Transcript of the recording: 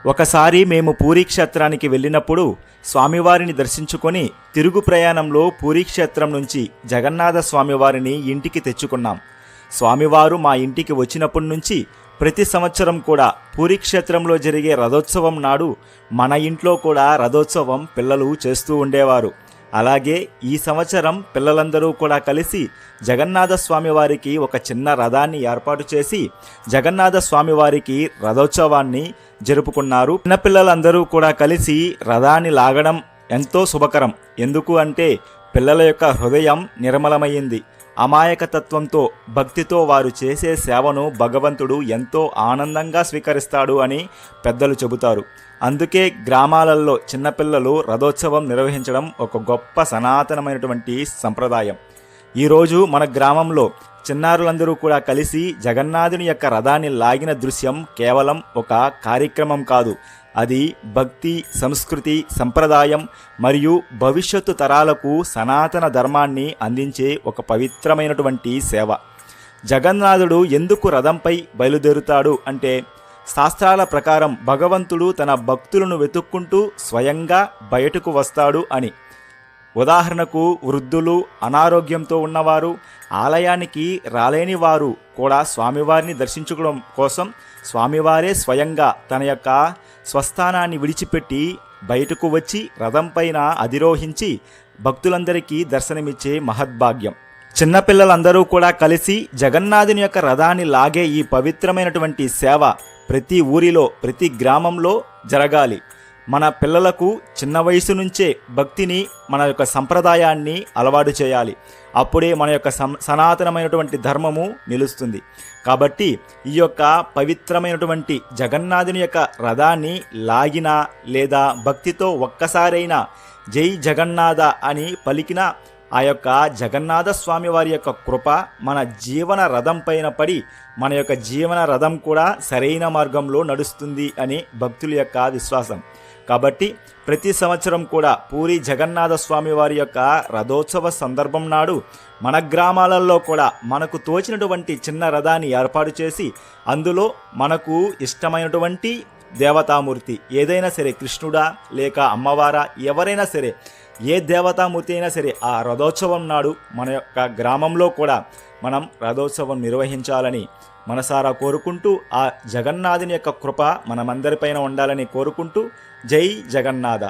ఒకసారి మేము పూరీ క్షేత్రానికి వెళ్ళినప్పుడు స్వామివారిని దర్శించుకొని తిరుగు ప్రయాణంలో పూరీ క్షేత్రం నుంచి జగన్నాథ స్వామివారిని ఇంటికి తెచ్చుకున్నాం. స్వామివారు మా ఇంటికి వచ్చినప్పటి నుంచి ప్రతి సంవత్సరం కూడా పూరీ క్షేత్రంలో జరిగే రథోత్సవం నాడు మన ఇంట్లో కూడా రథోత్సవం పిల్లలు చేస్తూ ఉండేవారు. అలాగే ఈ సంవత్సరం పిల్లలందరూ కూడా కలిసి జగన్నాథ స్వామివారికి ఒక చిన్న రథాన్ని ఏర్పాటు చేసి జగన్నాథ స్వామివారికి రథోత్సవాన్ని జరుపుకున్నారు. చిన్నపిల్లలందరూ కూడా కలిసి రథాన్ని లాగడం ఎంతో శుభకరం. ఎందుకు అంటే పిల్లల యొక్క హృదయం నిర్మలమైంది. అమాయకతత్వంతో భక్తితో వారు చేసే సేవను భగవంతుడు ఎంతో ఆనందంగా స్వీకరిస్తాడు అని పెద్దలు చెబుతారు. అందుకే గ్రామాలలో చిన్నపిల్లలు రథోత్సవం నిర్వహించడం ఒక గొప్ప సనాతనమైనటువంటి సంప్రదాయం. ఈరోజు మన గ్రామంలో చిన్నారులందరూ కూడా కలిసి జగన్నాథుని యొక్క రథాన్ని లాగిన దృశ్యం కేవలం ఒక కార్యక్రమం కాదు, అది భక్తి, సంస్కృతి, సంప్రదాయం మరియు భవిష్యత్తు తరాలకు సనాతన ధర్మాన్ని అందించే ఒక పవిత్రమైనటువంటి సేవ. జగన్నాథుడు ఎందుకు రథంపై బయలుదేరుతాడు అంటే శాస్త్రాల ప్రకారం భగవంతుడు తన భక్తులను వెతుక్కుంటూ స్వయంగా బయటకు వస్తాడు అని. ఉదాహరణకు వృద్ధులు, అనారోగ్యంతో ఉన్నవారు, ఆలయానికి రాలేని వారు కూడా స్వామివారిని దర్శించుకోవడం కోసం స్వామివారే స్వయంగా తన యొక్క స్వస్థానాన్ని విడిచిపెట్టి బయటకు వచ్చి రథంపైన అధిరోహించి భక్తులందరికీ దర్శనమిచ్చే మహద్భాగ్యం. చిన్నపిల్లలందరూ కూడా కలిసి జగన్నాథుని యొక్క రథాన్ని లాగే ఈ పవిత్రమైనటువంటి సేవ ప్రతి ఊరిలో, ప్రతి గ్రామంలో జరగాలి. మన పిల్లలకు చిన్న వయసు నుంచే భక్తిని, మన యొక్క సంప్రదాయాన్ని అలవాటు చేయాలి. అప్పుడే మన యొక్క సనాతనమైనటువంటి ధర్మము నిలుస్తుంది. కాబట్టి ఈ యొక్క పవిత్రమైనటువంటి జగన్నాథుని యొక్క రథాన్ని లాగినా లేదా భక్తితో ఒక్కసారైనా జై జగన్నాథ అని పలికిన ఆ యొక్క జగన్నాథ స్వామి వారి యొక్క కృప మన జీవన రథం పైన పడి మన యొక్క జీవన రథం కూడా సరైన మార్గంలో నడుస్తుంది అని భక్తుల యొక్క విశ్వాసం. కాబట్టి ప్రతి సంవత్సరం కూడా పూరీ జగన్నాథ స్వామి వారి యొక్క రథోత్సవ సందర్భం నాడు మన గ్రామాలలో కూడా మనకు తోచినటువంటి చిన్న రథాన్ని ఏర్పాటు చేసి అందులో మనకు ఇష్టమైనటువంటి దేవతామూర్తి ఏదైనా సరే, కృష్ణుడా లేక అమ్మవారా, ఎవరైనా సరే, ఏ దేవతామూర్తి అయినా సరే, ఆ రథోత్సవం నాడు మన యొక్క గ్రామంలో కూడా మనం రథోత్సవం నిర్వహించాలని మనసారా కోరుకుంటూ ఆ జగన్నాథుని యొక్క కృప మనమందరిపైన ఉండాలని కోరుకుంటూ జై జగన్నాథ.